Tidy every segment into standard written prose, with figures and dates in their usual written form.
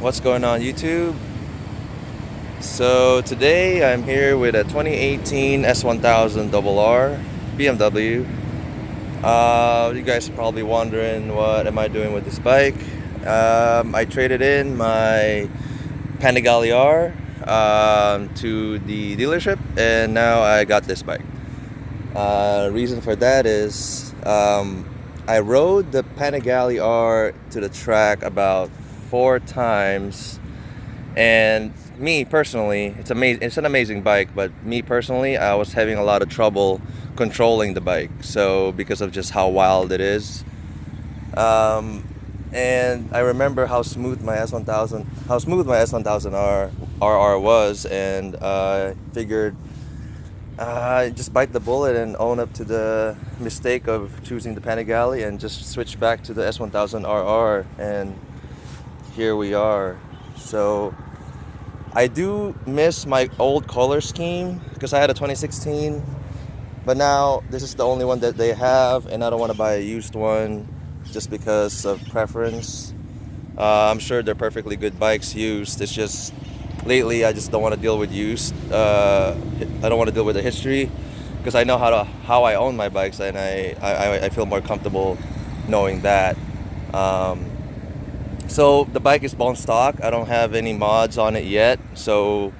What's going on YouTube? So today I'm here with a 2018 S1000RR BMW. You guys are probably wondering what am I doing with this bike. I traded in my Panigale R to the dealership, and now I got this bike. Reason for that is I rode the Panigale R to the track about 4 times. And me personally, it's amazing. It's an amazing bike, but me personally, I was having a lot of trouble controlling the bike. So because of just how wild it is, and I remember how smooth my S1000RR was, and figured just bite the bullet and own up to the mistake of choosing the Panigale and just switch back to the S1000RR, and here we are. So I do miss my old color scheme because I had a 2016, but now this is the only one that they have, and I don't want to buy a used one just because of preference. I'm sure they're perfectly good bikes used. It's just lately I just don't want to deal with used. I don't want to deal with the history because I know how I own my bikes, and I feel more comfortable knowing that. So the bike is bone stock. I don't have any mods on it yet. So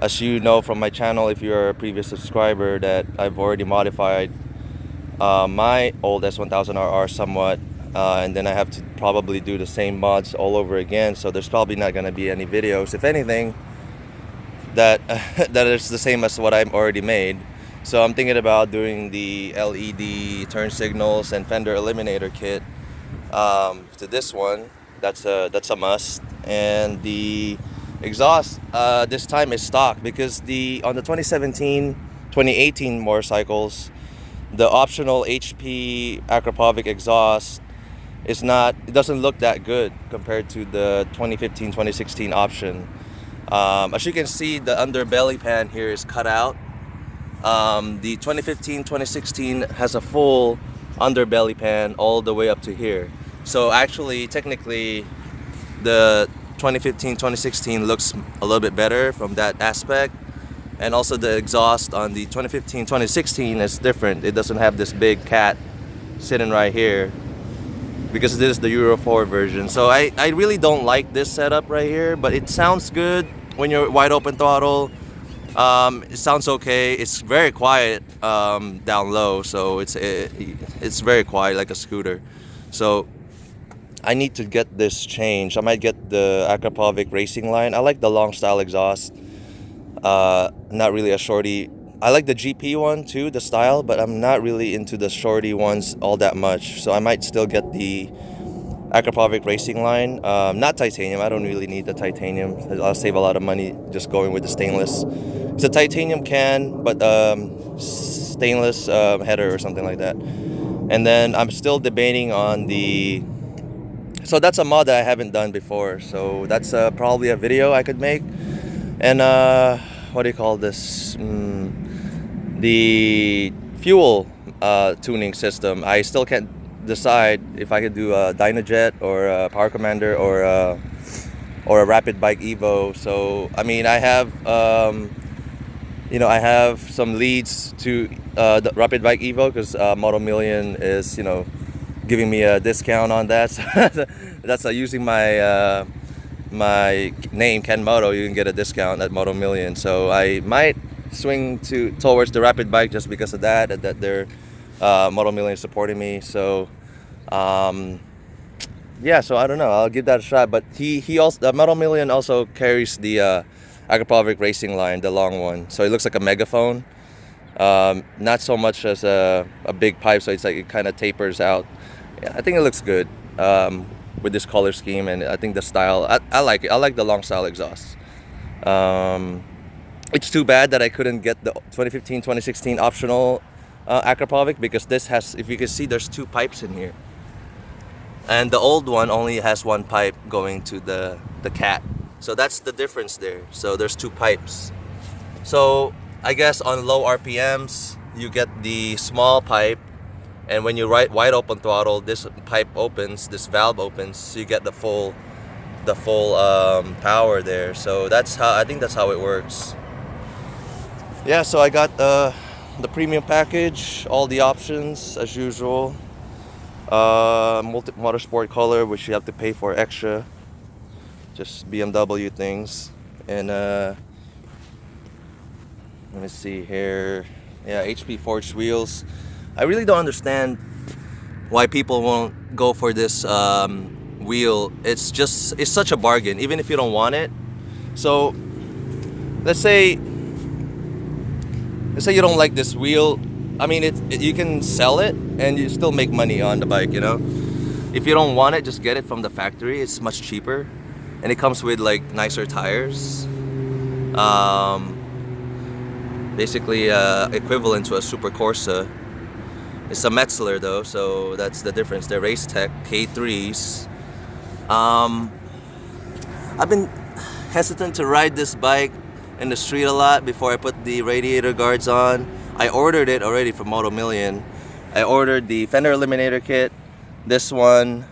as you know from my channel, if you're a previous subscriber, that I've already modified my old S1000RR somewhat, and then I have to probably do the same mods all over again. So there's probably not going to be any videos, if anything, that that is the same as what I've already made. So I'm thinking about doing the LED turn signals and fender eliminator kit to this one. That's a must. And the exhaust this time is stock, because on the 2017 2018 motorcycles, the optional HP Akrapovic exhaust it doesn't look that good compared to the 2015 2016 option. As you can see, the underbelly pan here is cut out. The 2015 2016 has a full underbelly pan all the way up to here. So actually, technically, the 2015-2016 looks a little bit better from that aspect. And also the exhaust on the 2015-2016 is different. It doesn't have this big cat sitting right here, because this is the Euro 4 version. So I really don't like this setup right here, but it sounds good when you're wide open throttle. It sounds okay. It's very quiet down low, so it's very quiet, like a scooter. So I need to get this changed. I might get the Akrapovic racing line. I like the long style exhaust. Not really a shorty. I like the GP one too, the style, but I'm not really into the shorty ones all that much. So I might still get the Akrapovic racing line. Not titanium. I don't really need the titanium. I'll save a lot of money just going with the stainless. It's a titanium can, but stainless header or something like that. And then I'm still debating on so that's a mod that I haven't done before. So that's probably a video I could make. And what do you call this? The fuel tuning system. I still can't decide if I could do a Dynajet or a Power Commander or a Rapid Bike Evo. So I mean, I have I have some leads to the Rapid Bike Evo, because Moto Million is giving me a discount on that. So that's using my my name Ken Moto. You can get a discount at Moto Million. So I might swing towards the Rapid Bike just because of that they're Moto Million supporting me. So yeah, so I don't know, I'll give that a shot. But he also, the Moto Million also carries the Akrapovic racing line, the long one, so it looks like a megaphone. Not so much as a big pipe, so it's like it kind of tapers out. Yeah, I think it looks good with this color scheme, and I think the style, I like it. I like the long style exhaust. It's too bad that I couldn't get the 2015-2016 optional Akrapovic, because this has, if you can see, there's 2 pipes in here, and the old one only has 1 pipe going to the cat. So that's the difference there. So there's 2 pipes. So I guess on low RPMs you get the small pipe, and when you wide open throttle, this pipe opens, this valve opens, so you get the full the full power there. So I think that's how it works. Yeah, so I got the premium package, all the options as usual. Motorsport color, which you have to pay for extra, just BMW things. And let me see here. Yeah, HP forged wheels. I really don't understand why people won't go for this wheel. It's such a bargain, even if you don't want it. So let's say you don't like this wheel. I mean, you can sell it and you still make money on the bike, you know. If you don't want it, just get it from the factory. It's much cheaper, and it comes with like nicer tires. Basically equivalent to a Super Corsa. It's a Metzler though, so that's the difference. They're Race Tech K3s. I've been hesitant to ride this bike in the street a lot before I put the radiator guards on. I ordered it already from Moto Million. I ordered the fender eliminator kit. This one,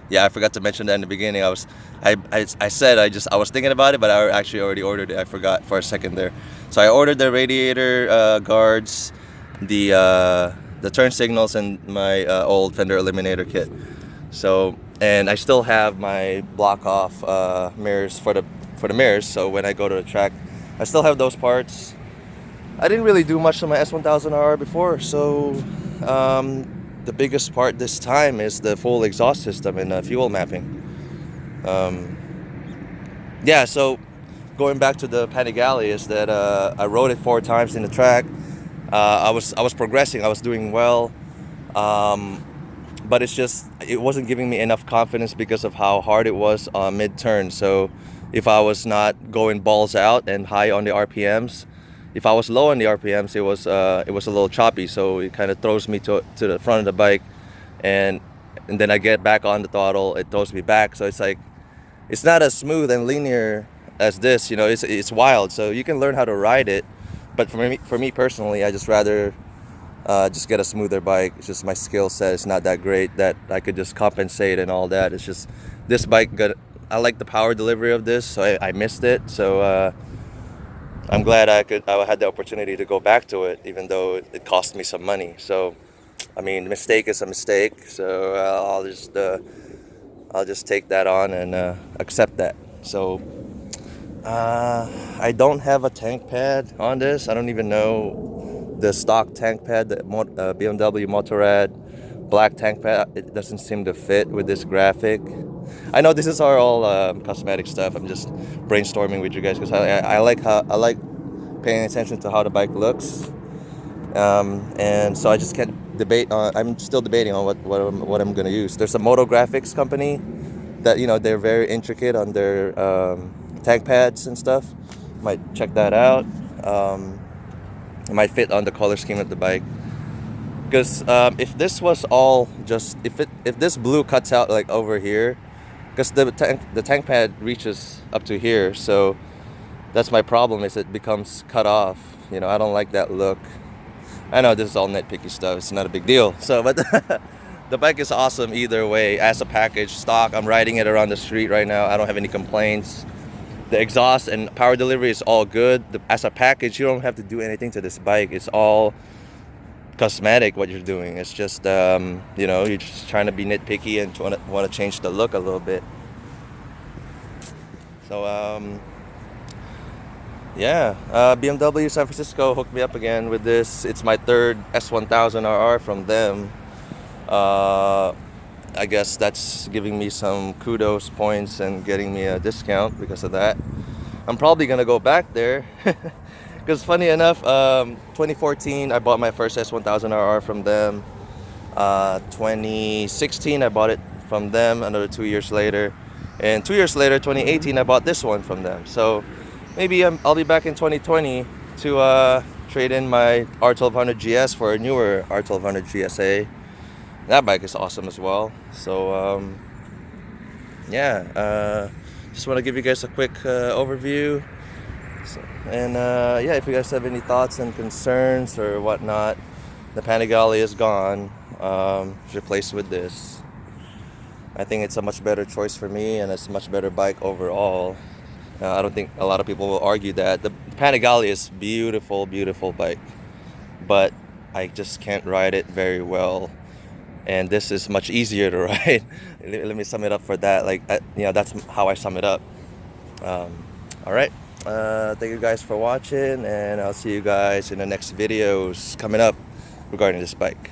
yeah, I forgot to mention that in the beginning. I was thinking about it, but I actually already ordered it. I forgot for a second there. So I ordered the radiator guards, the turn signals, and my old fender eliminator kit. So, and I still have my block off mirrors for the mirrors. So when I go to the track, I still have those parts. I didn't really do much to my S1000RR before, so the biggest part this time is the full exhaust system and fuel mapping. Yeah, so going back to the Panigale is that I rode it 4 times in the track. I was progressing, I was doing well, but it wasn't giving me enough confidence because of how hard it was on mid-turn. So if I was not going balls out and high on the RPMs, if I was low on the RPMs, it was a little choppy, so it kind of throws me to the front of the bike, and then I get back on the throttle, it throws me back. So it's like, it's not as smooth and linear as this, you know. It's wild. So you can learn how to ride it, but for me personally, I just rather just get a smoother bike. It's just my skill set is not that great that I could just compensate and all that. It's just this bike I like the power delivery of this, so I missed it. So I'm glad I had the opportunity to go back to it, even though it cost me some money. So, I mean, mistake is a mistake. So I'll just take that on and accept that. So I don't have a tank pad on this. I don't even know the stock tank pad, the BMW Motorrad black tank pad. It doesn't seem to fit with this graphic. I know this is all cosmetic stuff. I'm just brainstorming with you guys because I like paying attention to how the bike looks, and so I just can't debate on. I'm still debating on what I'm gonna use. There's a Moto Graphics company that, you know, they're very intricate on their tank pads and stuff. Might check that out. It might fit on the color scheme of the bike. Because if this was all just if this blue cuts out like over here, because the tank pad reaches up to here, so that's my problem, is it becomes cut off. You know, I don't like that look. I know this is all nitpicky stuff. It's not a big deal. So, but the bike is awesome either way. As a package, stock, I'm riding it around the street right now. I don't have any complaints. The exhaust and power delivery is all good. As a package, you don't have to do anything to this bike. It's all cosmetic what you're doing. It's just you know, you're just trying to be nitpicky and want to change the look a little bit. So yeah, BMW San Francisco hooked me up again with this. It's my 3rd S1000RR from them. I guess that's giving me some kudos points and getting me a discount because of that. I'm probably gonna go back there. Because funny enough, 2014 I bought my first S1000RR from them. 2016 I bought it from them, another 2 years later. And 2 years later, 2018, I bought this one from them. So maybe I'll be back in 2020 to trade in my R1200 GS for a newer R1200 GSA. That bike is awesome as well. So yeah, just want to give you guys a quick overview. And yeah, if you guys have any thoughts and concerns or whatnot, the Panigale is gone. It's replaced with this. I think it's a much better choice for me, and it's a much better bike overall. I don't think a lot of people will argue that. The Panigale is beautiful, beautiful bike, but I just can't ride it very well. And this is much easier to ride. Let me sum it up for that. Like, that's how I sum it up. All right. Thank you guys for watching, and I'll see you guys in the next videos coming up regarding this bike.